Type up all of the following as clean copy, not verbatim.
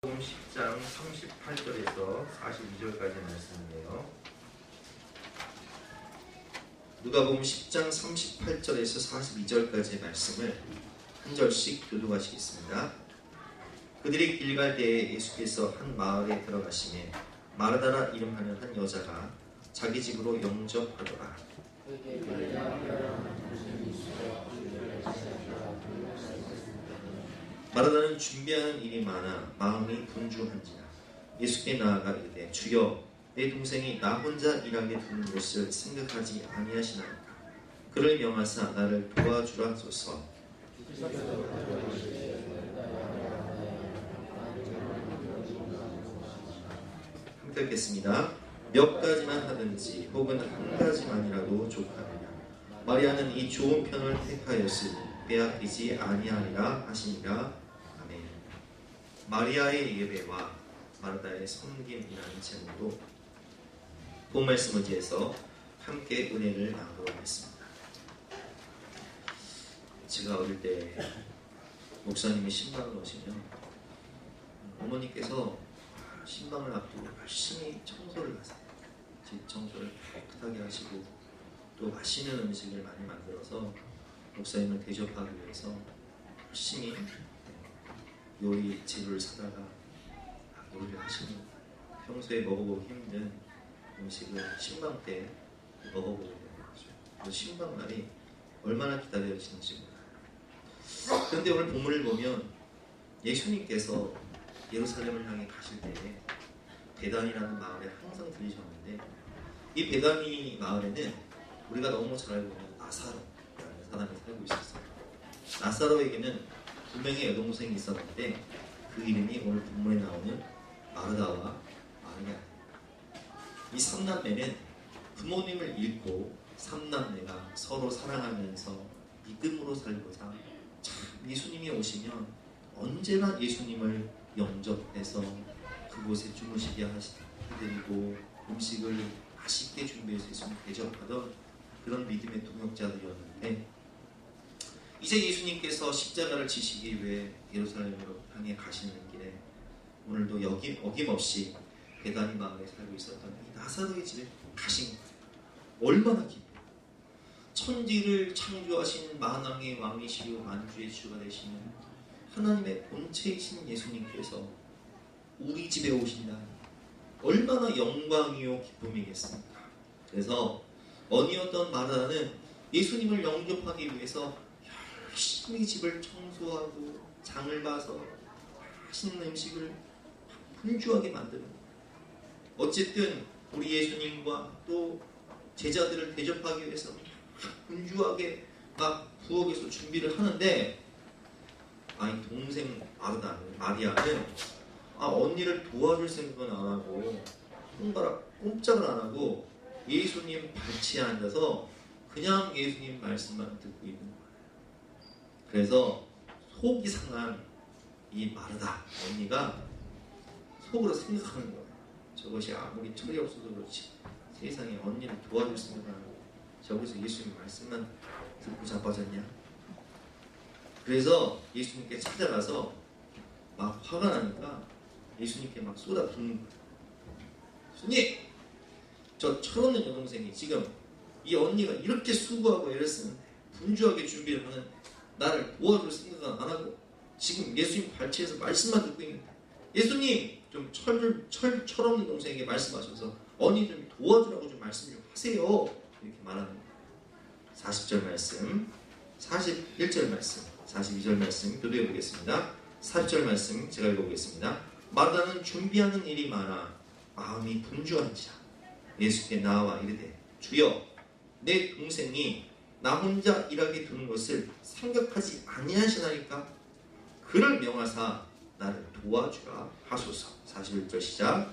누가복음 10장 38절에서 42절까지 말씀이에요. 누가복음 10장 38절에서 42절까지의 말씀을 한 절씩 교독하시겠습니다. 그들이 길 갈 때에 예수께서 한 마을에 들어가시매 마르다라 이름하는 한 여자가 자기 집으로 영접하더라. 마르다는 준비하는 일이 많아 마음이 분주한지라 예수께 나아가 이르되 주여 내 동생이 나 혼자 일하게 두는 것을 생각하지 아니하시나이까. 그를 명하사 나를 도와주라소서. 함께 읽겠습니다. 몇 가지만 하든지 혹은 한 가지만이라도 족하느냐. 마리아는 이 좋은 편을 택하였으니 빼앗기지 아니하리라 하시니라. 아멘. 마리아의 예배와 마르다의 섬김이라는 제목으로 본 말씀 의지해서 함께 은혜를 나누도록 하겠습니다. 제가 어릴 때 목사님이 신방을 오시면 어머니께서 신방을 앞두고 열심히 청소를 하세요. 집 청소를 깨끗하게 하시고 또 맛있는 음식을 많이 만들어서 목사님을 대접하기 위해서 열심히 요리 재료를 사다가 요리를 하시는, 평소에 먹어보기 힘든 음식을 신방 때 먹어보게 되는 거죠. 그 신방 날이 얼마나 기다려지는지 몰라요. 그런데 오늘 본문을 보면 예수님께서 예루살렘을 향해 가실 때에 베단이라는 마을에 항상 들리셨는데, 이 베다니 마을에는 우리가 너무 잘 알고 있는 나사로라는 사람이 살고 있었어요. 나사로에게는 두 명의 여동생이 있었는데 그 이름이 오늘 본문에 나오는 마르다와 마리아. 이 삼남매는 부모님을 잃고 삼남매가 서로 사랑하면서 믿음으로 살고자 참 예수님이 오시면 언제나 예수님을 영접해서 그곳에 주무시게 해드리고 음식을 맛있게 준비해서 예수님 대접하던 그런 믿음의 동역자들이었는데, 이제 예수님께서 십자가를 지시기 위해 예루살렘으로 향해 가시는 길에 오늘도 어김없이 베다니 마을에 살고 있었던 이 나사로의 집에 가신 거예요. 얼마나 기뻐요. 천지를 창조하신 만왕의 왕이시요 만주의 주가 되시는 하나님의 본체이신 예수님께서 우리 집에 오신다니 얼마나 영광이요 기쁨이겠습니까. 그래서 언니였던 마르다는 예수님을 영접하기 위해서 열심히 집을 청소하고 장을 봐서 맛있는 음식을 분주하게 만드는 거예요. 어쨌든 우리 예수님과 또 제자들을 대접하기 위해서 분주하게 막 부엌에서 준비를 하는데, 아니 동생 마리아는 언니를 도와줄 생각은 안 하고 손가락 꼼짝을 안 하고 예수님 발치에 앉아서 그냥 예수님 말씀만 듣고 있는 거예요. 그래서 속이 상한 이 마르다 언니가 속으로 생각하는 거예요. 저것이 아무리 철이 없어도 그렇지 세상에 언니를 도와줄 생각을 하고 저기서 예수님 말씀만 듣고 자빠졌냐. 그래서 예수님께 찾아가서 막 화가 나니까 예수님께 막 쏟아붓는 거예요. 예수님! 저 철없는 여동생이 지금 이 언니가 이렇게 수고하고 애를 쓰는데 분주하게 준비를 하는데 나를 도와줄 생각은 안 하고 지금 예수님 발치에서 말씀만 듣고 있는데, 예수님 좀 철없는 동생에게 말씀하셔서 언니 좀 도와주라고 좀 말씀 좀 하세요. 이렇게 말하는 거예요. 40절 말씀, 41절 말씀, 42절 말씀 교도해 보겠습니다. 40절 말씀 제가 읽어보겠습니다. 마르다는 준비하는 일이 많아 마음이 분주한지라 예수께 나와 이르되 주여 내 동생이 나 혼자 일하게 두는 것을 생각하지 아니하시나이까. 그를 명하사 나를 도와주라 하소서. 41절 시작.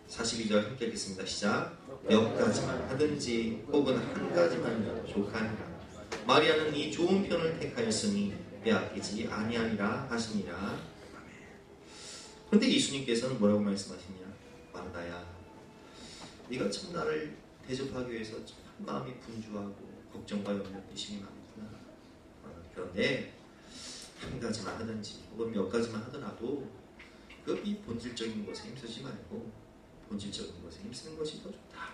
42절 함께 읽겠습니다. 시작. 몇 가지만 하든지 혹은 한 가지만이라도 족하니라. 마리아는 이 좋은 편을 택하였으니 빼앗기지 아니하리라 하시니라. 그런데 예수님께서는 뭐라고 말씀하시냐. 마르다야, 네가 참 나를 대접하기 위해서 참 마음이 분주하고 걱정과 염려, 의심이 많구나. 그런데 한 가지만 하든지 혹은 몇 가지만 하더라도 이 본질적인 것에 힘쓰지 말고 본질적인 것에 힘쓰는 것이 더 좋다.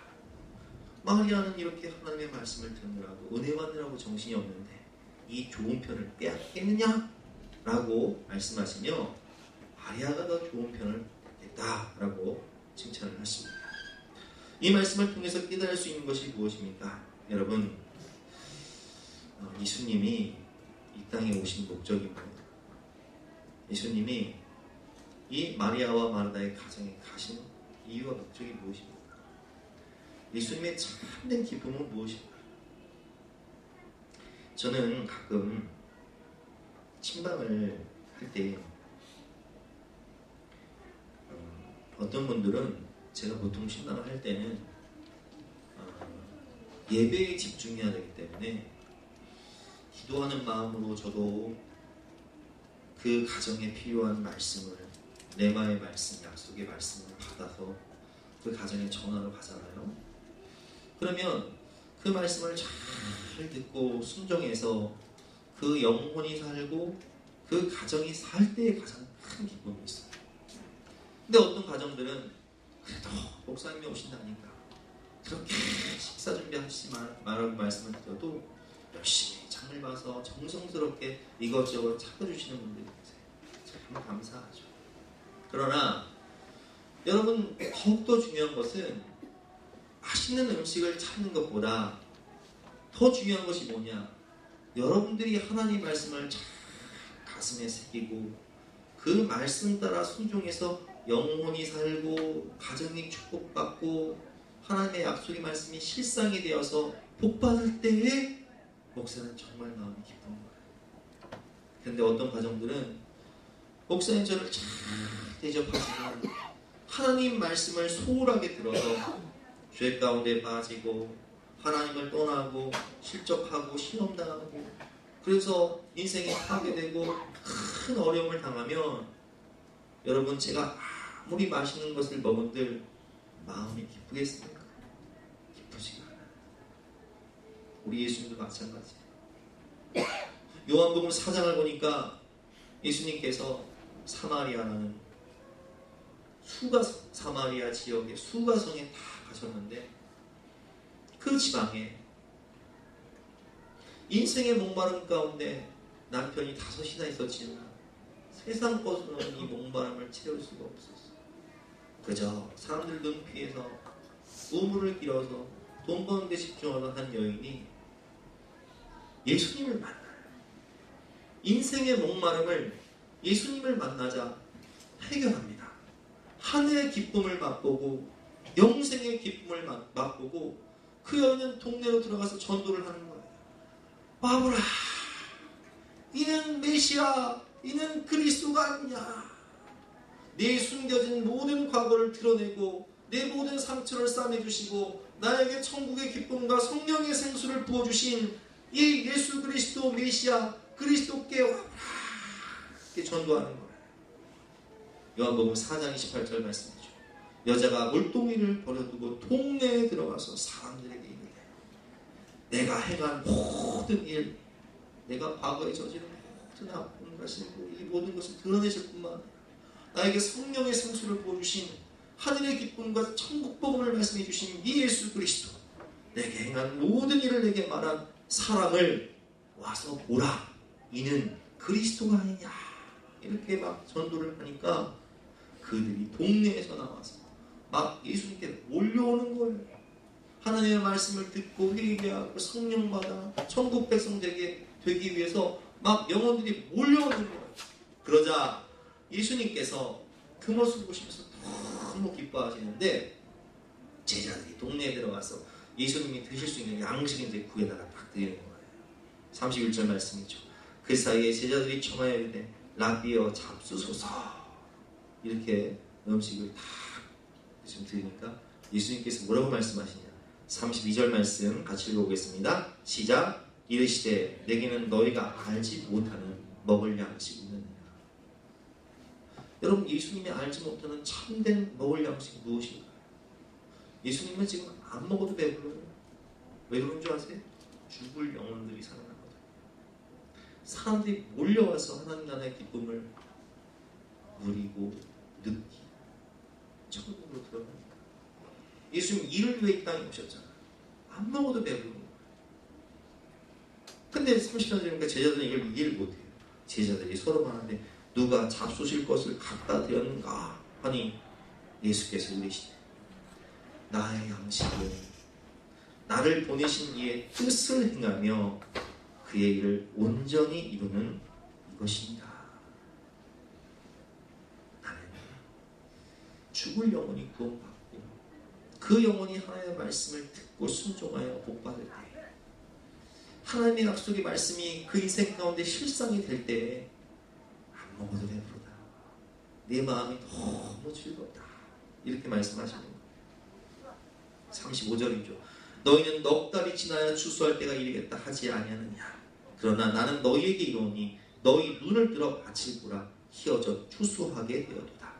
마리아는 이렇게 하나님의 말씀을 듣느라고 은혜 받느라고 정신이 없는데 이 좋은 편을 빼앗겠느냐? 라고 말씀하시며 마리아가 더 좋은 편을 받겠다라고 칭찬을 하십니다. 이 말씀을 통해서 깨달을 수 있는 것이 무엇입니까? 여러분, 예수님이 이 땅에 오신 목적이 뭐예요? 예수님이 이 마리아와 마르다의 가정에 가신 이유와 목적이 무엇입니까? 예수님의 참된 기쁨은 무엇입니까? 저는 가끔 침방을 할 때 어떤 분들은 제가 보통 침방을 할 때는 예배에 집중해야 되기 때문에 기도하는 마음으로 저도 그 가정에 필요한 말씀을 레마의 말씀, 약속의 말씀을 받아서 그 가정에 전하러 가잖아요. 그러면 그 말씀을 잘 듣고 순종해서 그 영혼이 살고 그 가정이 살 때에 가장 큰 기쁨이 있어요. 근데 어떤 가정들은 그래도 목사님이 오신다니까 그렇게 식사 준비하시지 말라고 말씀을 드려도 열심히 장을 봐서 정성스럽게 이것저것 찾아주시는 분들이 계세요. 참 감사하죠. 그러나 여러분, 더욱더 중요한 것은 맛있는 음식을 찾는 것보다 더 중요한 것이 뭐냐? 여러분들이 하나님 말씀을 잘 가슴에 새기고 그 말씀 따라 순종해서 영혼이 살고 가정이 축복받고 하나님의 약속의 말씀이 실상이 되어서 복받을 때에 목사는 정말 마음이 기쁜 거예요. 그런데 어떤 가정들은 목사님 저를 잘 대접하시고 하나님 말씀을 소홀하게 들어서 죄 가운데 빠지고 하나님을 떠나고 실족하고 시험당하고 그래서 인생이 파괴되고 큰 어려움을 당하면 여러분, 제가 아무리 맛있는 것을 먹은들 마음이 기쁘겠습니까? 기쁘지가 않아요. 우리 예수님도 마찬가지예요. 요한복음 4장을 보니까 예수님께서 사마리아라는 사마리아 지역의 수가성에 다 가셨는데 그 지방에 인생의 목마름 가운데 남편이 5이나 있었지만 세상 것으로는 이 목마름을 채울 수가 없었어요. 그저 사람들 눈피해서 우물을 길어서 돈 버는 데 집중하던 한 여인이 예수님을 만나요. 인생의 목마름을 예수님을 만나자 해결합니다. 하늘의 기쁨을 맛보고 영생의 기쁨을 맛보고 그 여인은 동네로 들어가서 전도를 하는 거예요. 바보라, 이는 메시아, 이는 그리스도가 아니냐. 내 숨겨진 모든 과거를 드러내고 내 모든 상처를 싸매주시고 나에게 천국의 기쁨과 성령의 생수를 부어주신 이 예수 그리스도 메시아 그리스도께 와보라, 이렇게 전도하는 거예요. 요한복음 4장 28절 말씀이죠. 여자가 물동이를 버려두고 동네에 들어가서 사람들에게 이르되 내가 행한 모든 일, 내가 과거에 저지른 모든 아픔 가시고 이 모든 것을 드러내실 뿐만 아니라 나에게 성령의 생수를 부어주신 하늘의 기쁨과 천국 복음을 말씀해 주신 이 예수 그리스도, 내게 행한 모든 일을 내게 말한 사람을 와서 보라, 이는 그리스도가 아니냐. 이렇게 막 전도를 하니까 그들이 동네에서 나와서 막 예수님께 몰려오는 거예요. 하나님의 말씀을 듣고 회개하고 성령 받아 천국 백성 되기 위해서 막 영혼들이 몰려오는 거예요. 그러자 예수님께서 그 모습을 보시면서 너무 기뻐하시는데 제자들이 동네에 들어가서 예수님이 드실 수 있는 양식인데 구에다가 딱 드리는 거예요. 31절 말씀이죠. 그 사이에 제자들이 청하여 이르되 라비어 잡수소서, 이렇게 음식을 다 지금 드리니까 예수님께서 뭐라고 말씀하시냐. 32절 말씀 같이 읽어보겠습니다. 시작. 이르시되 내게는 너희가 알지 못하는 먹을 양식이 있느니라. 여러분, 예수님이 알지 못하는 참된 먹을 양식이 무엇인가요? 예수님은 지금 안 먹어도 배불러요. 왜 그런 줄 아세요? 죽을 영혼들이 살아나거든요. 사람들이 몰려와서 하나님 나라의 기쁨을 누리고 느끼고 천국으로 들어갑니다. 예수님 일을 위해 이 땅에 오셨잖아요. 안 먹어도 배부르고. 근데 30년 전이니까 제자들은 이걸 이해를 못해요. 제자들이 서로 말하는데 누가 잡수실 것을 갖다 드렸는가 하니 예수께서 이르시되 나의 양식은 나를 보내신 이의 뜻을 행하며 그의 일을 온전히 이루는 이것입니다. 나는 죽을 영혼이 구원받고 그 영혼이 하나님의 말씀을 듣고 순종하여 복받을 때 하나님의 약속의 말씀이 그 인생 가운데 실상이 될 때 안 먹어도 배부르다. 내 마음이 너무 즐겁다. 이렇게 말씀하시는 거예요. 35절이죠. 너희는 넉 달이 지나야 추수할 때가 이르겠다 하지 아니하느냐. 그러나 나는 너희에게 이르노니 너희 눈을 들어 밭을 보라. 희어져 추수하게 되어도다.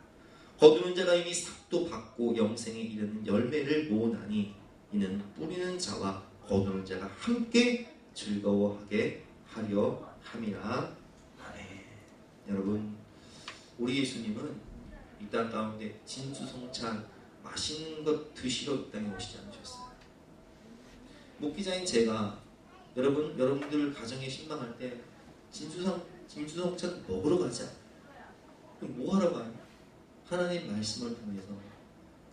거두는 자가 이미 삭도 받고 영생에 이르는 열매를 모으나니 이는 뿌리는 자와 거두는 자가 함께 즐거워하게 하려 함이라. 아멘. 여러분, 우리 예수님은 이 땅 가운데 진수성찬 맛있는 것 드시러 이 땅에 오시지 않으셨어요. 목기자인 제가 여러분들 가정에 신방할 때 진수성찬 먹으러 가자. 그럼 뭐 하러 가요? 하나님 말씀을 통해서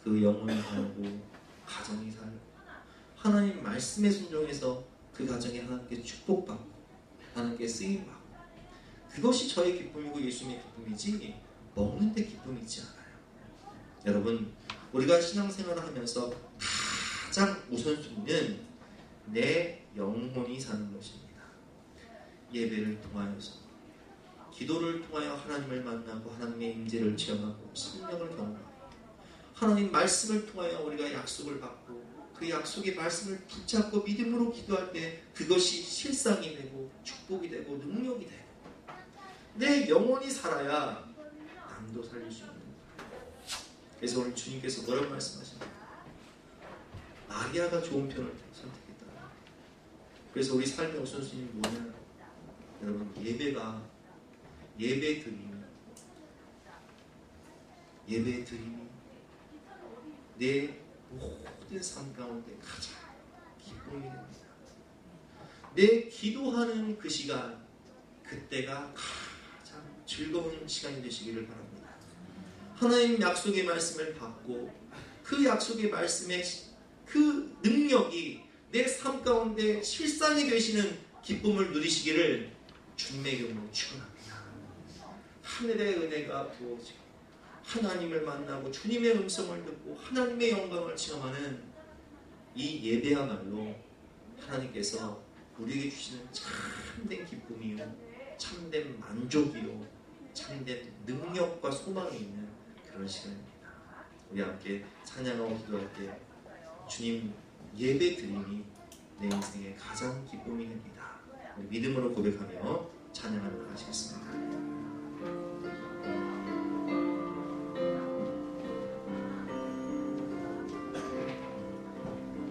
그 영혼이 살고 가정이 살고 하나님 말씀에 순종해서 그 가정에 하나님께 축복받고 하나님께 쓰임받고 그것이 저의 기쁨이고 예수님의 기쁨이지 먹는 데 기쁨이 있지 않아요. 여러분, 우리가 신앙생활을 하면서 가장 우선순위는 내 영혼이 사는 것입니다. 예배를 통하여서 기도를 통하여 하나님을 만나고 하나님의 임재를 체험하고 성령을 경험하고 하나님 말씀을 통하여 우리가 약속을 받고 그 약속의 말씀을 붙잡고 믿음으로 기도할 때 그것이 실상이 되고 축복이 되고 능력이 되고 내 영혼이 살아야 남도 살릴 수 있는 거예요. 그래서 오늘 주님께서 뭐라고 말씀하십니까? 마리아가 좋은 편을 선택했다. 그래서 우리 삶의 우선순위는 뭐냐? 여러분, 예배 드림이 내 모든 삶 가운데 가장 기쁨이 됩니다. 내 기도하는 그 시간, 그때가 가장 즐거운 시간이 되시기를 바랍니다. 하나님 약속의 말씀을 받고 그 약속의 말씀의 그 능력이 내 삶 가운데 실상이 되시는 기쁨을 누리시기를 주님의 이름으로 축원합니다. 하늘의 은혜가 부어지고 하나님을 만나고 주님의 음성을 듣고 하나님의 영광을 체험하는 이 예배야말로 하나님께서 우리에게 주시는 참된 기쁨이요, 참된 만족이요, 참된 능력과 소망이 있는 그런 시간입니다. 우리 함께 찬양하고 기도할 때 주님 예배 드림이 내 인생의 가장 기쁨이 됩니다. 우리 믿음으로 고백하며 찬양하도록 하시겠습니다.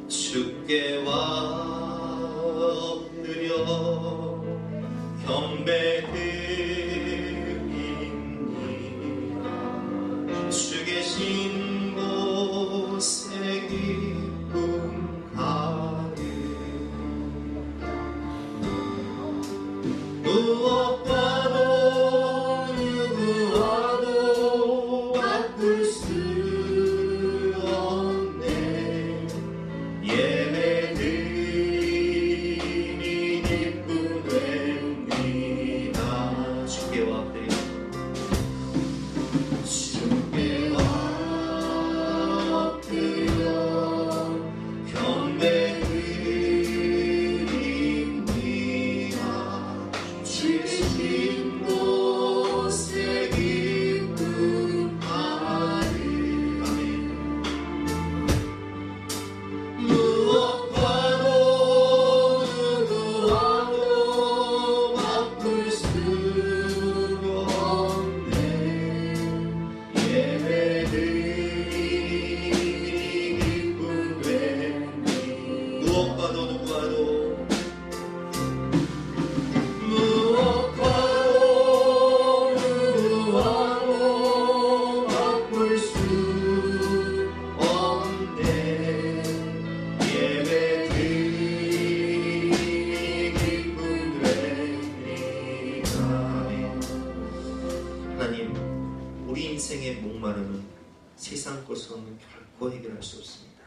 주께 엎드려 경배드립니다. 주 계신 곳에 기쁨 가득 무엇과도 누구와도 바꿀 수 없네. 예배드림이 기쁨됩니다. 주께 엎드려 경배드립니다. 주 계신 세상 것으로는 결코 해결할 수 없습니다.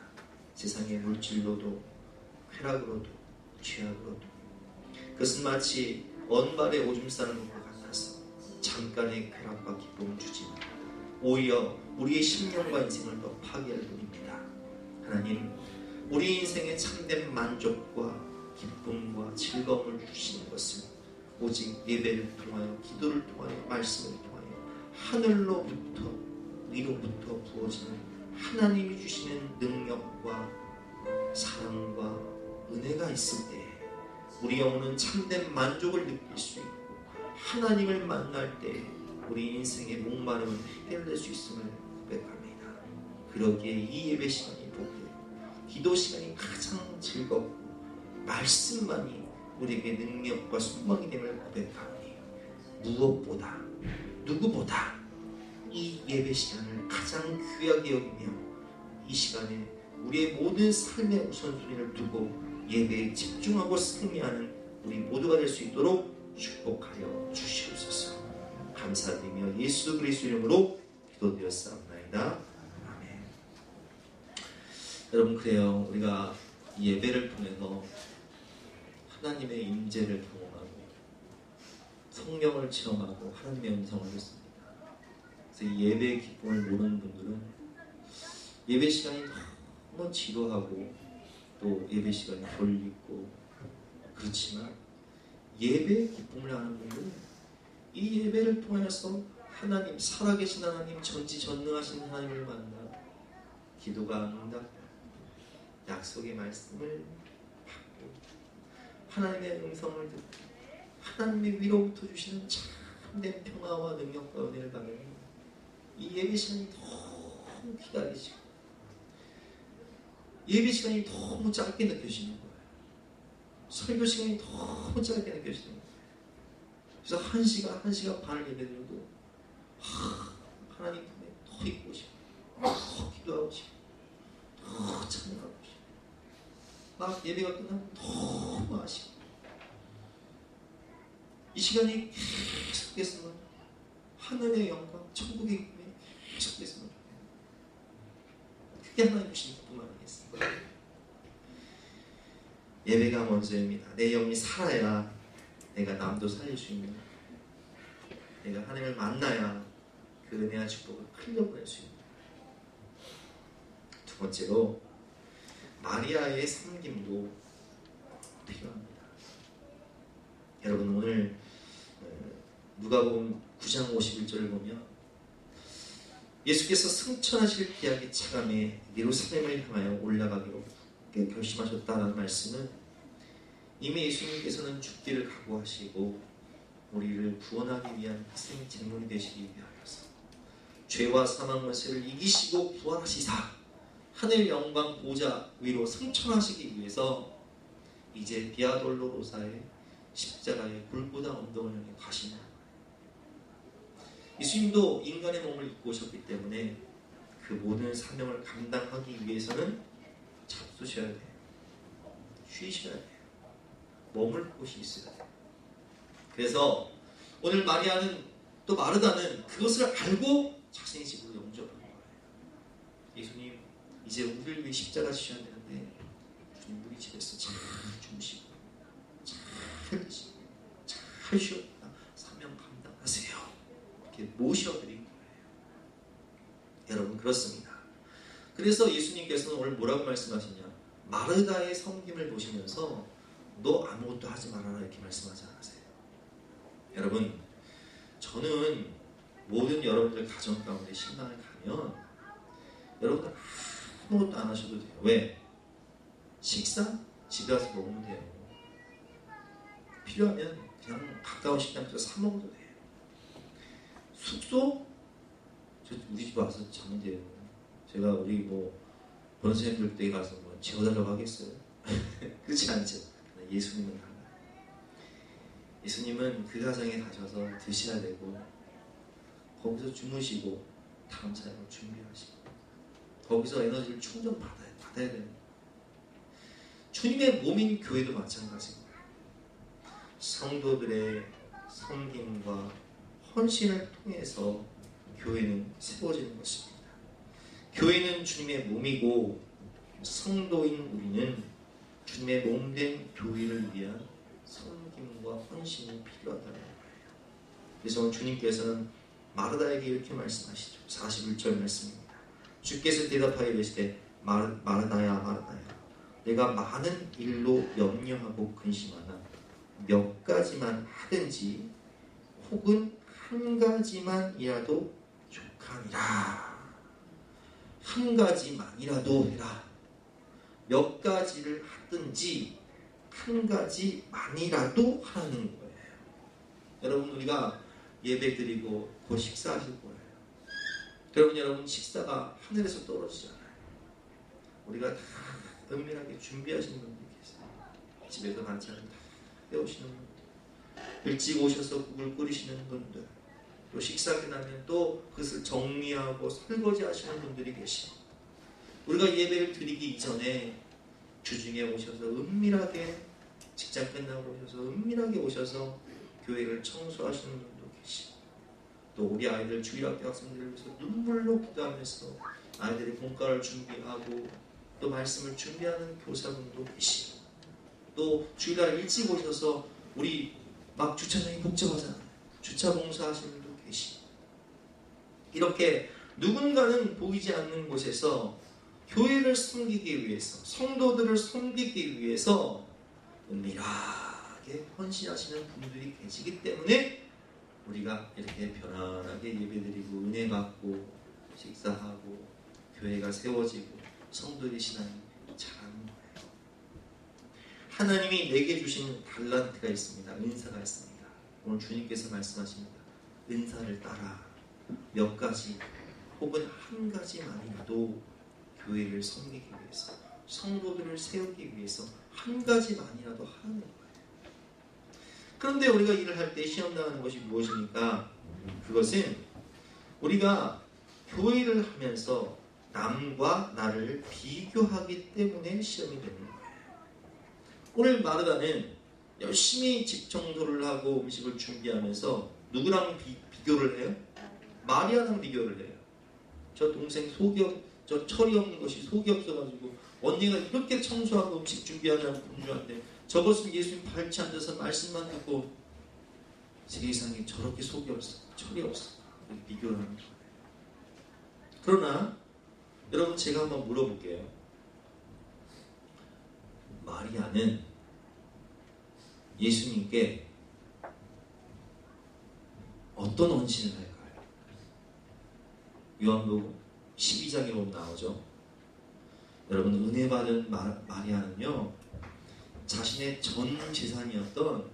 세상의 물질로도 쾌락으로도 죄악으로도. 그것은 마치 언발에 오줌 싸는 것과 같아서 잠깐의 쾌락과 기쁨을 주지만 오히려 우리의 심령과 인생을 더 파괴할 뿐입니다. 하나님, 우리 인생의 참된 만족과 기쁨과 즐거움을 주시는 것은 오직 예배를 통하여, 기도를 통하여, 말씀을 통하여 하늘로부터, 위로부터 부어지는 하나님이 주시는 능력과 사랑과 은혜가 있을 때 우리 영혼은 참된 만족을 느낄 수 있고, 하나님을 만날 때 우리 인생의 목마름을 해결될 수 있음을 고백합니다. 그러기에 이 예배 시간이 복되고 기도 시간이 가장 즐겁고 말씀만이 우리에게 능력과 소망이 됨을 고백하오니, 무엇보다 누구보다 이 예배 시간을 가장 귀하게 여기며 이 시간에 우리의 모든 삶의 우선순위를 두고 예배에 집중하고 승리하는 우리 모두가 될 수 있도록 축복하여 주시옵소서. 감사드리며 예수 그리스도 이름으로 기도드렸사옵나이다. 아멘. 여러분, 그래요. 우리가 이 예배를 통해서 하나님의 임재를 경험하고 성령을 체험하고 하나님의 음성을 듣습니다. 그래서 이 예배의 기쁨을 모르는 분들은 예배 시간이 너무 지루하고 또 예배 시간이 졸리고 그렇지만, 예배의 기쁨을 아는 분들은 이 예배를 통해서 하나님, 살아계신 하나님, 전지전능하신 하나님을 만나 기도가 응답, 약속의 말씀을 받고 하나님의 음성을 듣고 하나님의 위로부터 주시는 참된 평화와 능력과 은혜를 받는 이 예배 시간이 너무 기다리시고 예배 시간이 너무 짧게 느껴지는 거예요. 설교 시간이 너무 짧게 느껴지는 거예요. 그래서 1시간 반을 예배드려도 하나님 품에 더 있고 싶고 더 기도하고 싶고 더 찬양하고 싶고 막 예배가 끝나면 너무 아쉽고 이 시간이 계속됐으면 하늘의 영광, 천국의 기쁨이 계속됐으면 좋겠네요. 그게 하나님 주신 기쁨 아니겠습니까? 예배가 먼저입니다. 내 영이 살아야 내가 남도 살릴 수 있는, 내가 하나님을 만나야 그 은혜와 축복을 흘려보낼 수 있는. 두 번째로 마리아의 섬김도 필요합니다. 여러분, 오늘 누가복음 9장 51절을 보면 예수께서 승천하실 기약의 차감에 예루살렘을 향하여 올라가기로 결심하셨다는 말씀은 이미 예수님께서는 죽기를 각오하시고 우리를 구원하기 위한 희생 제물이 되시기 위하여서 죄와 사망 권세를 이기시고 부활하시사 하늘 영광 보좌 위로 승천하시기 위해서 이제 비아돌로로사의 십자가의 골고다 언덕을 향해 가시는 거예요. 예수님도 인간의 몸을 입고 오셨기 때문에 그 모든 사명을 감당하기 위해서는 잡수셔야 돼요. 쉬셔야 돼요. 머물 곳이 있어야 돼요. 그래서 오늘 마리아는, 또 마르다는 그것을 알고 자신의 집으로 영접한 거예요. 예수님, 이제 우리를 위해 십자가 지셔야 되는데 주님 우리 집에서 잘 주무시고 잘 드시고 잘 쉬었다 사명 감당하세요. 이렇게 모셔드린 거예요. 여러분, 그렇습니다. 그래서 예수님께서는 오늘 뭐라고 말씀하시냐, 마르다의 섬김을 보시면서 너 아무것도 하지 말아라 이렇게 말씀하지 않으세요. 여러분, 저는 모든 여러분들 가정 가운데 신방을 가면 여러분들 아무것도 안 하셔도 돼요. 왜? 식사? 집에 와서 먹으면 돼요. 필요하면 그냥 가까운 식당에서 사 먹어도 돼요. 숙소? 우리 집 와서 자면 돼요. 제가 우리 뭐 번선생님들 때 가서 뭐 재워달라고 하겠어요? 그렇지 않죠. 예수님은 달라요. 예수님은 그 가정에 가셔서 드셔야 되고 거기서 주무시고 다음 사역을 준비하시고 거기서 에너지를 충전받아야 됩니다. 주님의 몸인 교회도 마찬가지입니다. 성도들의 섬김과 헌신을 통해서 교회는 세워지는 것입니다. 교회는 주님의 몸이고 성도인 우리는 주님의 몸된 교회를 위한 섬김과 헌신이 필요하다는 거예요. 그래서 오늘 주님께서는 마르다에게 이렇게 말씀하시죠. 41절 말씀입니다. 주께서 대답하여 이르시되 마르다야 마르다야 내가 많은 일로 염려하고 근심하나 몇 가지만 하든지 혹은 한 가지만이라도 족하니라. 한 가지만이라도 해라. 몇 가지를 하든지 한 가지만이라도 하는 거예요. 여러분 우리가 예배 드리고 곧 식사하실 거예요. 여러분 식사가 하늘에서 떨어지잖아요. 우리가 다 은밀하게 준비하시는 분들이 계세요. 집에서 반찬을 다 해오시는 분들, 일찍 오셔서 국을 끓이시는 분들, 또 식사가 나면 또 그것을 정리하고 설거지 하시는 분들이 계시고, 우리가 예배를 드리기 이전에 주중에 오셔서 은밀하게 직장 끝나고 오셔서 은밀하게 오셔서 교회를 청소하시는 분도 계시고, 또 우리 아이들 주일학교 학생들을 위해서 눈물로 기도하면서 아이들의 공과를 준비하고 또 말씀을 준비하는 교사분도 계시고, 또 주일날 일찍 오셔서 우리 막 주차장이 복잡하잖아요. 주차 봉사하시는 분도 계시고, 이렇게 누군가는 보이지 않는 곳에서 교회를 섬기기 위해서, 성도들을 섬기기 위해서 은밀하게 헌신하시는 분들이 계시기 때문에 우리가 이렇게 편안하게 예배드리고 은혜 받고 식사하고 교회가 세워지고 성도의 신앙이 자라는 거예요. 하나님이 내게 주신 달란트가 있습니다. 은사가 있습니다. 오늘 주님께서 말씀하십니다. 은사를 따라 몇 가지 혹은 한 가지만이라도 교회를 섬기기 위해서, 성도들을 세우기 위해서 한 가지만이라도 하는 거예요. 그런데 우리가 일을 할 때 시험당하는 것이 무엇입니까? 그것은 우리가 교회를 하면서 남과 나를 비교하기 때문에 시험이 되는 거예요. 오늘 마르다는 열심히 집 청소를 하고 음식을 준비하면서 누구랑 비교를 해요? 마리아랑 비교를 해요. 저 동생 저 철이 없는 것이 속이 없어가지고 언니가 이렇게 청소하고 음식 준비하냐고 분주한데 저것은 예수님 밟지 앉아서 말씀만 듣고 세상에 저렇게 속이 없어, 철이 없어, 비교를 하는 거예요. 그러나 여러분 제가 한번 물어볼게요. 마리아는 예수님께 어떤 헌신을 할까요? 요한복음 12장에 보면 나오죠. 여러분 은혜 받은 마리아는요, 자신의 전 재산이었던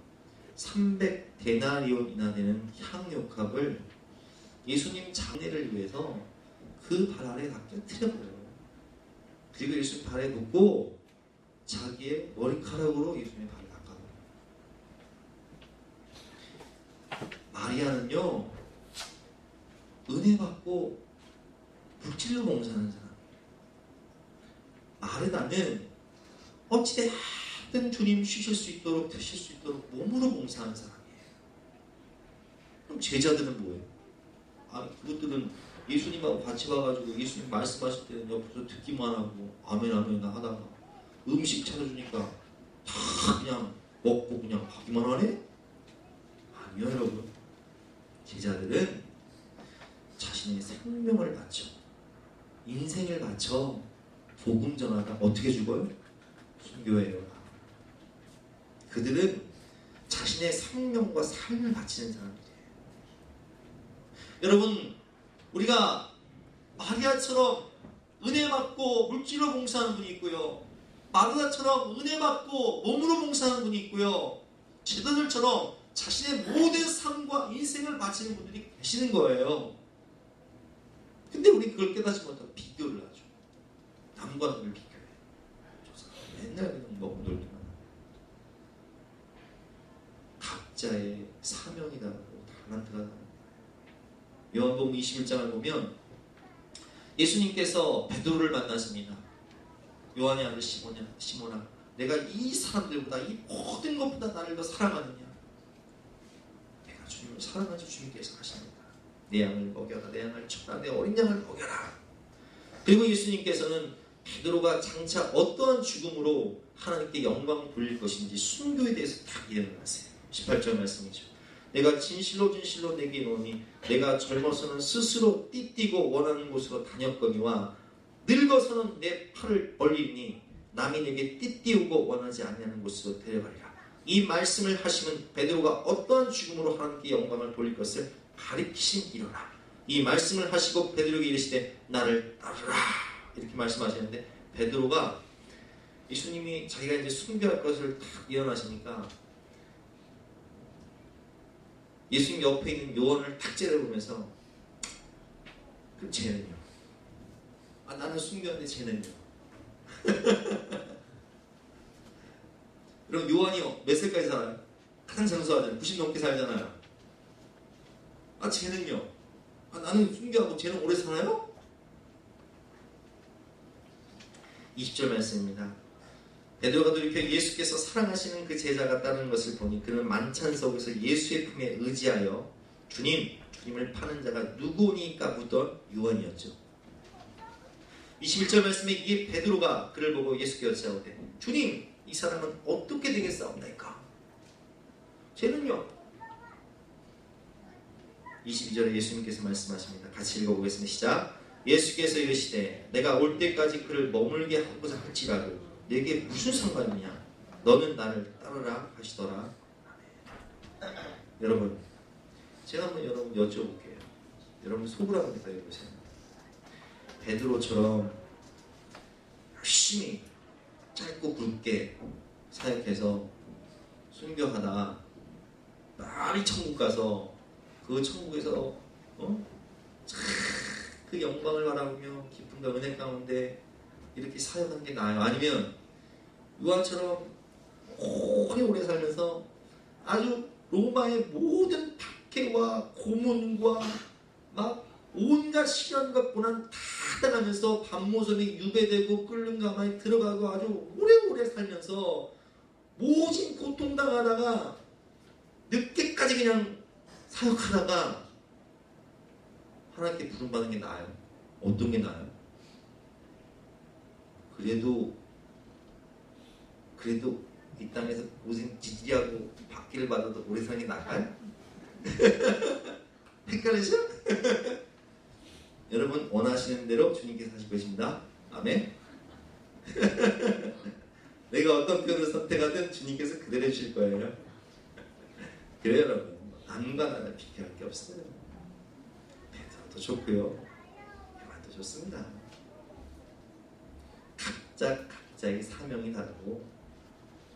300데나리온이나 되는 향유값을 예수님 장례를 위해서 그 발 아래 다 깨트려버려요. 그리고 예수님 발에 눕고 자기의 머리카락으로 예수님의 발을 닦아버려요. 마리아는요, 은혜 받고 물질로 봉사하는 사람. 마르다는 어찌됐든 주님 쉬실 수 있도록 드실 수 있도록 몸으로 봉사하는 사람이에요. 그럼 제자들은 뭐예요? 그것들은 예수님하고 같이 와가지고 예수님 말씀하실 때는 옆에서 듣기만 하고 아멘 아멘 하다가 음식 차려주니까 다 그냥 먹고 그냥 가기만 하네? 아니요 여러분. 제자들은 자신의 생명을 바쳐, 인생을 바쳐 복음 전하다 어떻게 죽어요? 순교해요. 그들은 자신의 생명과 삶을 바치는 사람들이에요. 여러분, 우리가 마리아처럼 은혜 받고 물질로 봉사하는 분이 있고요, 마르다처럼 은혜 받고 몸으로 봉사하는 분이 있고요, 제자들처럼 자신의 모든 삶과 인생을 바치는 분들이 계시는 거예요. 근데 우리 그걸 깨닫지 못하고 비교를 하죠. 남과 나를 비교해. 저 사람 맨날 그냥 먹고 놀기만 하고. 각자의 사명이 다르고 달란트가 다릅니다. 요한복음 21장을 보면 예수님께서 베드로를 만나십니다. 요한의 아들 시몬아, 내가 이 사람들보다 이 모든 것보다 나를 더 사랑하느냐? 내가 주님을 사랑하지 주님께서 하십니다. 내 양을 먹여라, 내 양을 쳐라, 내 어린 양을 먹여라. 그리고 예수님께서는 베드로가 장차 어떠한 죽음으로 하나님께 영광 돌릴 것인지 순교에 대해서 다 예언을 하세요. 18절 말씀이죠. 내가 진실로 진실로 내게 이르노니 내가 젊어서는 스스로 띠띠고 원하는 곳으로 다녔거니와 늙어서는 내 팔을 벌리니 남이 내게 띠띠우고 원하지 않는 곳으로 데려가리라. 이 말씀을 하시면 베드로가 어떠한 죽음으로 하나님께 영광을 돌릴 것을 가리키신 이로라. 이 말씀을 하시고 베드로에게 이르시되 나를 따르라 이렇게 말씀하시는데, 베드로가 예수님이 자기가 이제 순교할 것을 딱 예언하시니까 예수님 옆에 있는 요한을 탁 째려보면서 그럼 쟤는요? 나는 순교하는데 쟤는요? 그럼 요한이요 몇 살까지 살아요? 가장 장수하잖아요. 90 넘게 살잖아요. 쟤는요? 나는 순교하고 쟤는 오래 사나요? 20절 말씀입니다. 베드로가 돌이켜 예수께서 사랑하시는 그 제자가 따르는 것을 보니 그는 만찬 속에서 예수의 품에 의지하여 주님을 파는 자가 누구니까 묻던 요한이었죠. 21절 말씀에 이에 베드로가 그를 보고 예수께 여짜오되 주님, 이 사람은 어떻게 되겠사옵나이까? 쟤는요? 22절에 예수님께서 말씀하십니다. 같이 읽어보겠습니다. 시작. 예수께서 이르시되 내가 올 때까지 그를 머물게 하고자 할지라도 내게 무슨 상관이냐? 너는 나를 따르라 하시더라. 여러분, 제가 한번 여러분 여쭤볼게요. 여러분 속으로 한번 대답해보세요. 베드로처럼 열심히 짧고 굵게 사역해서 순교하다 빨리 천국 가서 그 천국에서 그 영광을 바라보며 기쁨과 은혜 가운데 이렇게 사역하는 게 나아요? 아니면 요한처럼 오래 살면서 아주 로마의 모든 박해와 고문과 막 온갖 시련과 고난 다 당하면서 밤모섬에 유배되고 끓는 가마에 들어가고 아주 오래오래 살면서 모진 고통당하다가 늦게까지 그냥 사역하다가 하나님께 부름받는 게 나아요? 어떤 게 나아요? 그래도 이 땅에서 고생 지지하고 받기를 받아도 오래 사는 게 나아요? 헷갈리죠? 여러분 원하시는 대로 주님께서 하실 것입니다. 아멘. 내가 어떤 표현을 선택하든 주님께서 그대로 해주실 거예요. 그래요 여러분. 남과 나를 비교할 게 없어요. 베드로도 좋고요, 요한도 좋습니다. 각자의 사명이 다르고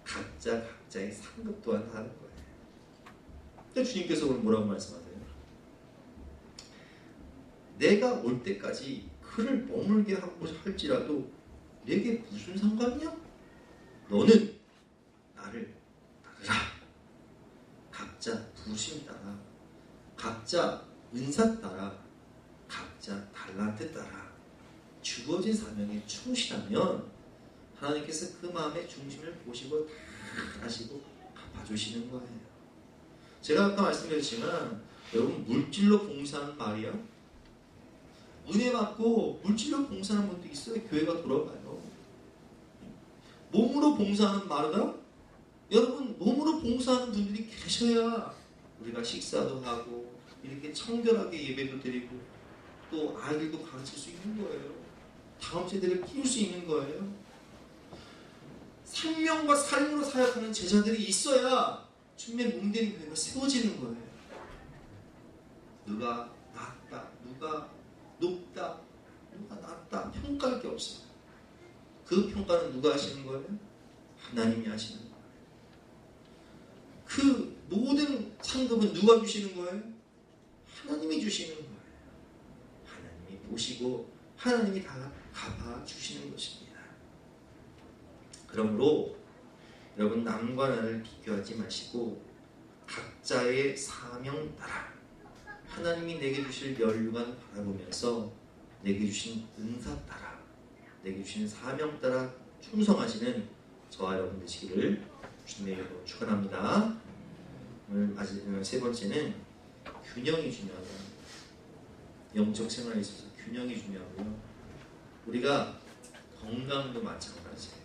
각자의 상급 또한 다른 거예요. 근데 주님께서 오늘 뭐라고 말씀하세요? 내가 올 때까지 그를 머물게 하고 할지라도 내게 무슨 상관이야? 너는 나를 따르라. 각자 부르심 따라, 각자 은사 따라, 각자 달란트 따라 주어진 사명에 충실하면 하나님께서 그 마음의 중심을 보시고 다 아시고 갚아주시는 거예요. 제가 아까 말씀드렸지만 여러분 물질로 봉사하는 말이야. 은혜 받고 물질로 봉사하는 분도 있어요. 교회가 돌아가요. 몸으로 봉사하는 말이다. 여러분 몸으로 봉사하는 분들이 계셔야 우리가 식사도 하고 이렇게 청결하게 예배도 드리고 또 아이들도 가르칠 수 있는 거예요. 다음 세대를 키울 수 있는 거예요. 생명과 삶으로 사역하는 제자들이 있어야 주님의 몸된 교회가 세워지는 거예요. 누가 낫다, 누가 높다, 누가 낮다 평가할 게 없어요. 그 평가는 누가 하시는 거예요? 하나님이 하시는 거예요. 그 모든 상급은 누가 주시는 거예요? 하나님이 주시는 거예요. 하나님이 보시고 하나님이 다 갚아주시는 것입니다. 그러므로 여러분 남과 나를 비교하지 마시고 각자의 사명 따라 하나님이 내게 주실 면류관 바라보면서 내게 주신 은사 따라 내게 주신 사명 따라 충성하시는 저와 여러분 되시기를 주님의 이름으로 축원합니다. 오늘 세 번째는 균형이 중요하다. 영적 생활에 있어서 균형이 중요하고요. 우리가 건강도 마찬가지예요.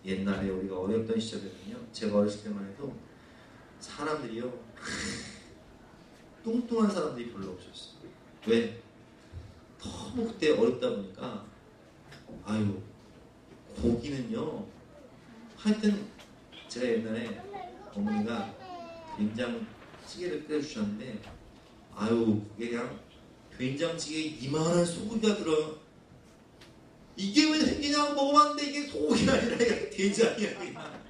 옛날에 우리가 어렸던 시절에는요, 제가 어렸을 때만 해도 사람들이요 뚱뚱한 사람들이 별로 없었어요. 왜? 너무 그때 어렵다 보니까 아유 고기는요, 하여튼 제가 옛날에 어머니가 된장찌개를 끓여주셨는데 아유 그게 그냥 된장찌개에 이만한 소고기가 들어요. 이게 왜 생기냐고 먹어봤는데 이게 소고기가 아니라 그냥 된장이야 그냥.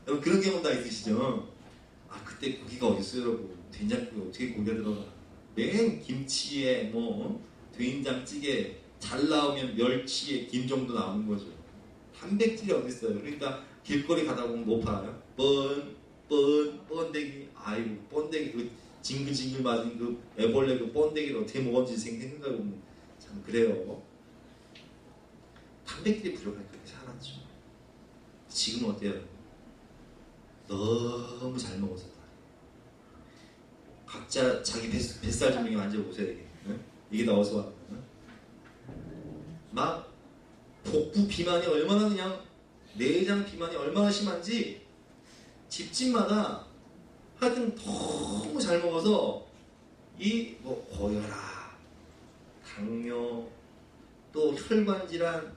여러분 그런 경험 다 있으시죠? 아 그때 고기가 어딨어요 여러분. 된장국에 어떻게 고기가 들어가. 맨 김치에 뭐 된장찌개 잘 나오면 멸치에 김 정도 나오는 거죠. 단백질이 어딨어요. 그러니까 길거리 가다 보면 뭐 팔아요? 번데기. 아이고 번데기 그 징글징글 맞은 그 애벌레 그 번데기를 어떻게 먹었는지 생각해보면 참 그래요. 단백질이 부족하니까 그렇게 살았죠. 지금 어때요? 너무 잘 먹어서 각자 자기 뱃살 좀 만져보세요. 이게 다 어디서 왔나? 막 복부 비만이 얼마나 그냥 내장 비만이 얼마나 심한지 집집마다 하여튼 너무 잘 먹어서 이 뭐 고혈압, 당뇨, 또 혈관 질환,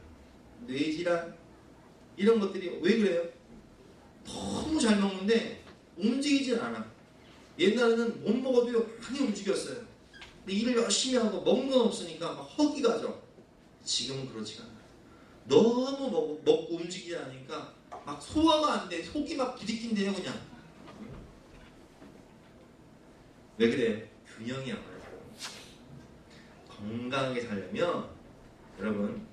뇌 질환 이런 것들이 왜 그래요? 너무 잘 먹는데 움직이질 않아. 옛날에는 못 먹어도 많이 움직였어요. 근데 일을 열심히 하고 먹는 건 없으니까 막 허기가죠. 지금은 그렇지가 않아요. 너무 먹고 움직이지 않으니까 막 소화가 안 돼. 속이 막 부딪힌대요 그냥. 왜 그래? 균형이 안 맞아요. 건강하게 살려면 여러분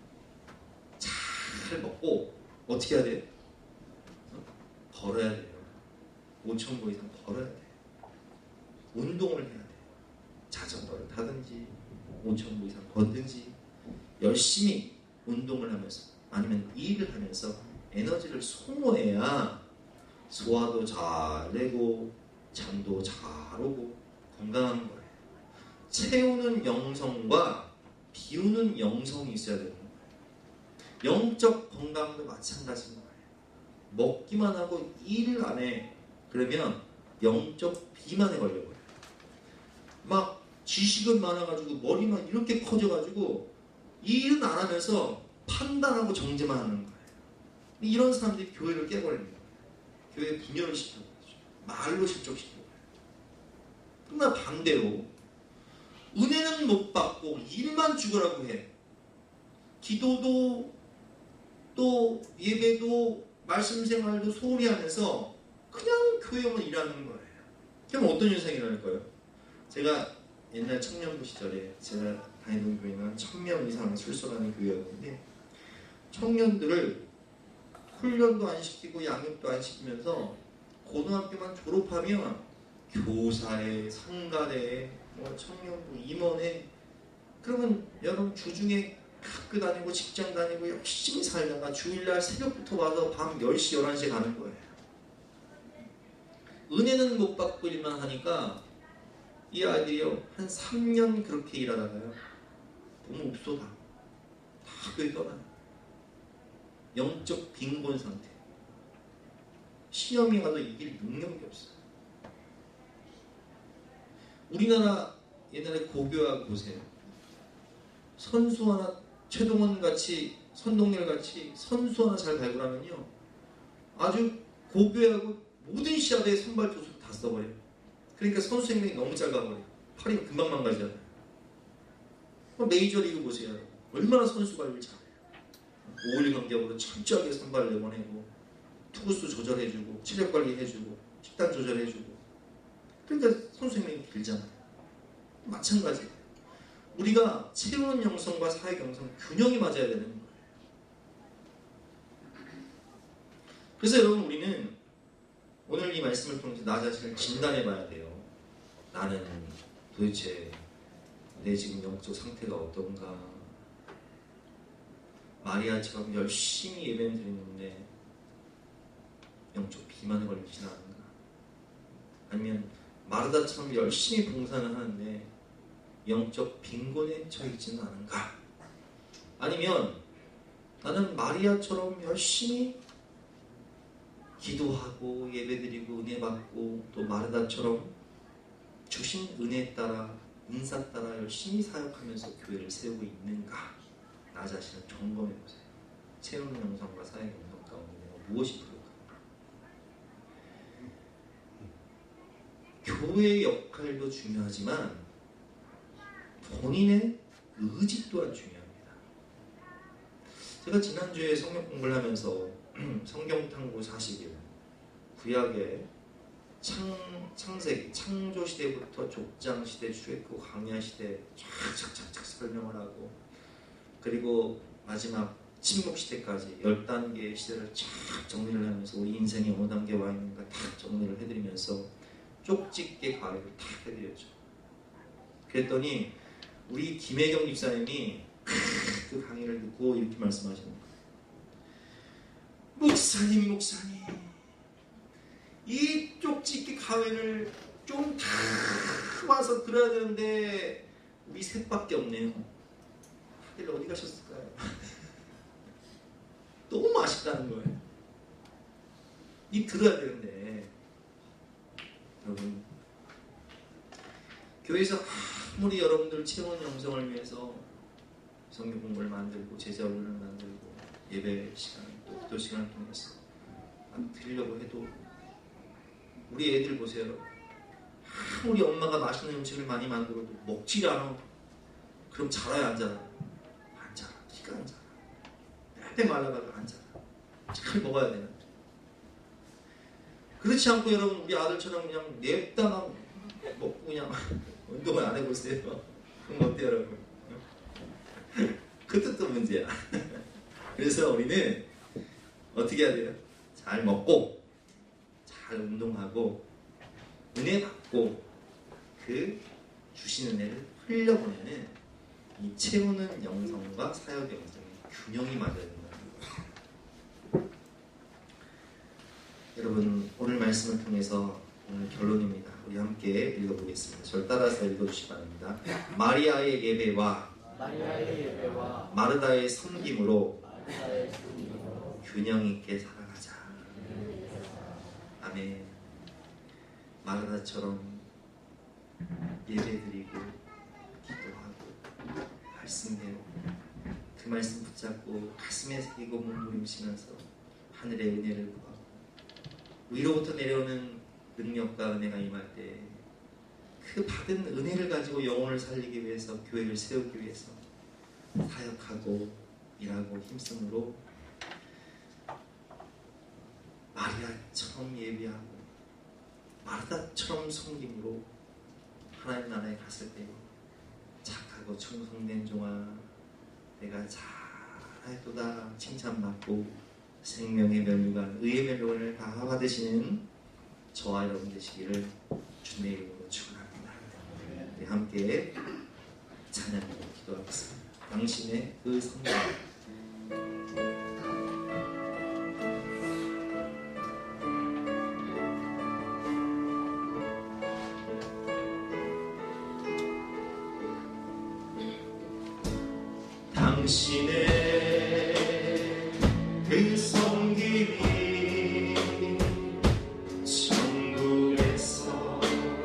잘 먹고 어떻게 해야 돼요? 걸어야 돼요. 5,000보 이상 걸어야 돼요. 운동을 해야 돼요. 자전거를 타든지 5,000보 이상 걷든지 열심히 운동을 하면서 아니면 일을 하면서 에너지를 소모해야 소화도 잘 되고 잠도 잘 오고 건강한 거예요. 채우는 영성과 비우는 영성이 있어야 되는 거예요. 영적 건강도 마찬가지인 거예요. 먹기만 하고 일을 안 해. 그러면 영적 비만에 걸려버려요. 막 지식은 많아가지고 머리만 이렇게 커져가지고 일은 안 하면서 판단하고 정죄만 하는 거예요. 이런 사람들이 교회를 깨버립니다. 교회 분열을 시켜버리죠. 말로 실족시켜버려요. 그러나 반대로 은혜는 못 받고 일만 죽으라고 해. 기도도 또 예배도 말씀 생활도 소홀히 하면서 그냥 교회만 일하는 거예요. 그럼 어떤 현상이 일어날까요? 제가 옛날 청년부 시절에 제가 다니던 교회는 1,000명 이상 출석하는 교회였는데 청년들을 훈련도 안 시키고 양육도 안 시키면서 고등학교만 졸업하면 교사에, 성가대에, 뭐 청년부, 임원에 그러면 여러분 주중에 학교 다니고 직장 다니고 열심히 살다가 주일날 새벽부터 와서 밤 10시, 11시에 가는 거예요. 은혜는 못 받고 일만 하니까 이 아이들이요 한 3년 그렇게 일하다가요 너무 없어 다 학교에 떠나요. 영적 빈곤 상태. 시험이 와도 이길 능력이 없어요. 우리나라 옛날에 고교학 보세요. 선수 하나 최동원 같이 선동열 같이 선수 하나 잘 발굴하면요 아주 고교하고 모든 시합에 선발 투수 다 써버려요. 그러니까 선수 생명이 너무 짧아버려요. 팔이 금방 망가지잖아요. 메이저리그 보세요. 얼마나 선수 발굴 잘해요. 5일 간격으로 철저하게 선발을 내보내고 투구수 조절해주고 체력관리 해주고 식단 조절해주고 그러니까 선수 생명이 길잖아요. 마찬가지예요. 우리가 채우는 영성과 사회 영성 균형이 맞아야 되는 거예요. 그래서 여러분 우리는 오늘 이 말씀을 통해서 나 자신을 진단해 봐야 돼요. 나는 도대체 내 지금 영적 상태가 어떤가? 마리아처럼 열심히 예배는 드리는데 영적 비만에 걸리진 않은가? 아니면 마르다처럼 열심히 봉사는 하는데 영적 빈곤에 처해 있지는 않은가? 아니면 나는 마리아처럼 열심히 기도하고 예배드리고 은혜 받고 또 마르다처럼 주신 은혜에 따라 은사 따라 열심히 사역하면서 교회를 세우고 있는가? 나 자신을 점검해 보세요. 채우는 영성과 사역 영성 가운데 내가 무엇이 부족한가? 교회의 역할도 중요하지만 본인의 의지 또한 중요합니다. 제가 지난주에 성경 공부를 하면서 성경 탐구 40일 구약의 창세기, 창조 시대부터 족장 시대, 출애굽 광야 시대 쫙쫙쫙 설명을 하고 그리고 마지막 침묵 시대까지 10단계의 시대를 쫙 정리를 하면서 우리 인생이 어느 단계에 와 있는가 다 정리를 해드리면서 쪽집게 가위를 다 해드렸죠. 그랬더니 우리 김혜경 집사님이 그 강의를 듣고 이렇게 말씀하시는 거예요. 목사님 이 쪽집게 가위를 좀 다 와서 들어야 되는데 우리 셋밖에 없네요. 다들 어디 가셨을까요? 너무 아쉽다는 거예요. 이 들어야 되는데 여러분 교회에서 아무리 여러분들 채원 영성을 위해서 성경 공부를 만들고 제자 훈련을 만들고 예배 시간 또 기도 시간을 통해서 드리려고 해도 우리 애들 보세요. 아무리 엄마가 맛있는 음식을 많이 만들어도 먹지 않아. 그럼 자라야 안 자라? 안 자라. 키가 안 자라. 빽빽 말라가지고 안 자라. 잘 먹어야 되는데. 그렇지 않고 여러분 우리 아들처럼 그냥 냅다 막 먹고 그냥 운동을 안 해보세요. 그럼 어때요 여러분? 그것도 문제야. 그래서 우리는 어떻게 해야 돼요? 잘 먹고 잘 운동하고 은혜 받고 그 주신 은혜를 흘려보내는 이 채우는 영성과 사역 영성의 균형이 맞아야 된다는 거예요. 여러분 오늘 말씀을 통해서 오늘 결론입니다. 우리 함께 읽어보겠습니다. 저를 따라서 읽어주시기 바랍니다. 마리아의 예배와 마르다의 섬김으로 균형 있게 살아가자. 아멘. 마르다처럼 예배드리고 기도하고 말씀 배우고 그 말씀 붙잡고 가슴에 새기고 몸부림치면서 하늘의 은혜를 구하고 위로부터 내려오는 능력과 은혜가 임할 때 그 받은 은혜를 가지고 영혼을 살리기 위해서 교회를 세우기 위해서 사역하고 일하고 힘쓰므로 마리아처럼 예배하고 마르다처럼 섬김으로 하나님 나라에 갔을 때 착하고 충성된 종아 내가 잘했도다 칭찬받고 생명의 면류관 의의 면류관을 다 받으시는 저와 여러분 되시기를 주님의 이름으로 축원합니다. 우리 함께 찬양으로 기도하겠습니다. 당신의 그 성령 당신의 그 섬김이 천국에서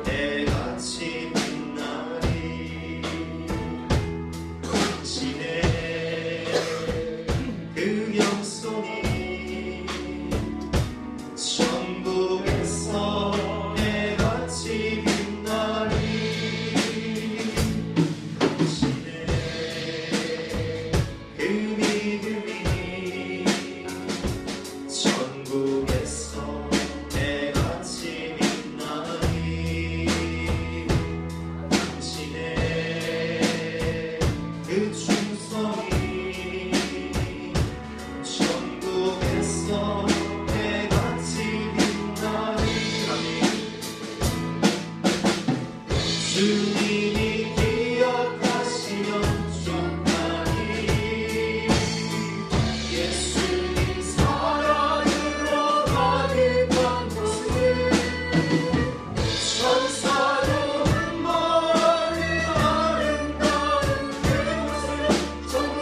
해같이 빛나리 당신의 그 영성이 천국에서 해같이 빛나리 그 믿음이 천국에서 해같이 빛나리 당신의 그 충성이 천국에서 해같이 빛나리 주님이 기억하시면 좋다니 예수님 사랑으로 가득한 곳은 천사로 멀리 아름다운 그곳을 정말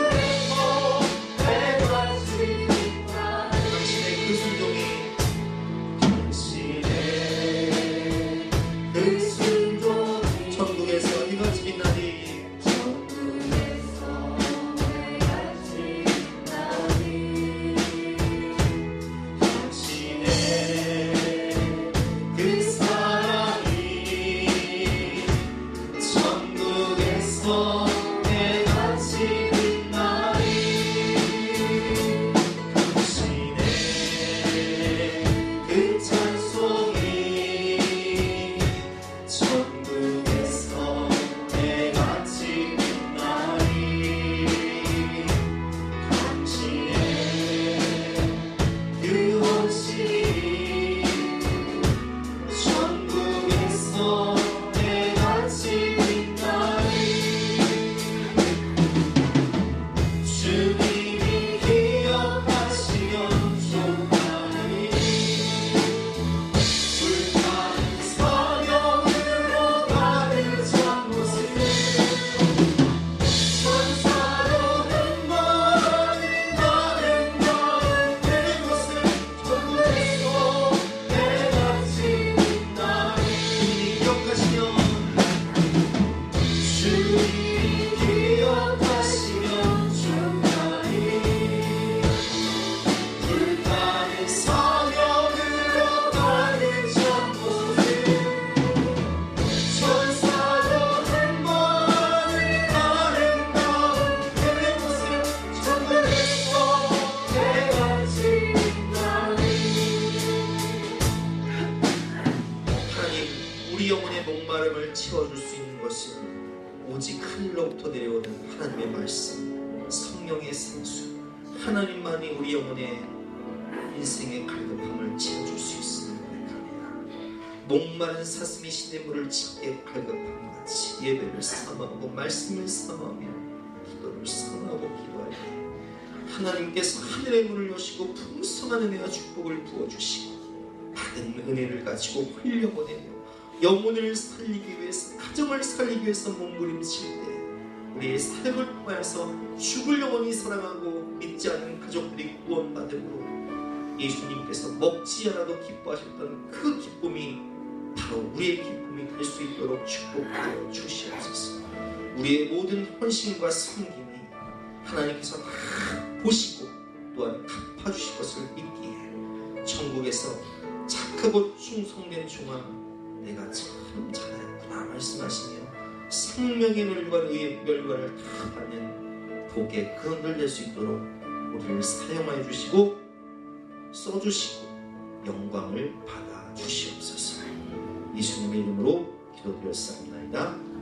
우리 영혼의 목마름을 채워줄 수 있는 것은 오직 하늘로부터 내려오는 하나님의 말씀, 성령의 생수, 하나님만이 우리 영혼의 인생의 갈급함을 채워줄 수 있음을 고백합니다. 목마른 사슴이 시냇물을 짙게 갈급함 같이 예배를 삼아오고 말씀을 삼아오며 기도를 삼아오고 기도할 때 하나님께서 하늘의 문을 여시고 풍성한 은혜와 축복을 부어주시고 받은 은혜를 가지고 흘려보내며 영혼을 살리기 위해서, 가정을 살리기 위해서 몸부림칠 때 우리의 사역을 통하여서 죽을 영혼이 사랑하고 믿지 않는 가족들이 구원받음으로 예수님께서 먹지 않아도 기뻐하셨던 그 기쁨이 바로 우리의 기쁨이 될 수 있도록 축복하여 주시옵소서. 우리의 모든 헌신과 섬김이 하나님께서 다 보시고 또한 갚아주실 것을 믿기에 천국에서 착하고 충성된 종아 내가 참 잘하였구나 말씀하시며 생명의 멸류관 의의 멸류관을 다 받는 복의 근원들 될 수 있도록 우리를 사용하여 주시고 써주시고 영광을 받아 주시옵소서. 예수님의 이름으로 기도드렸사옵나이다.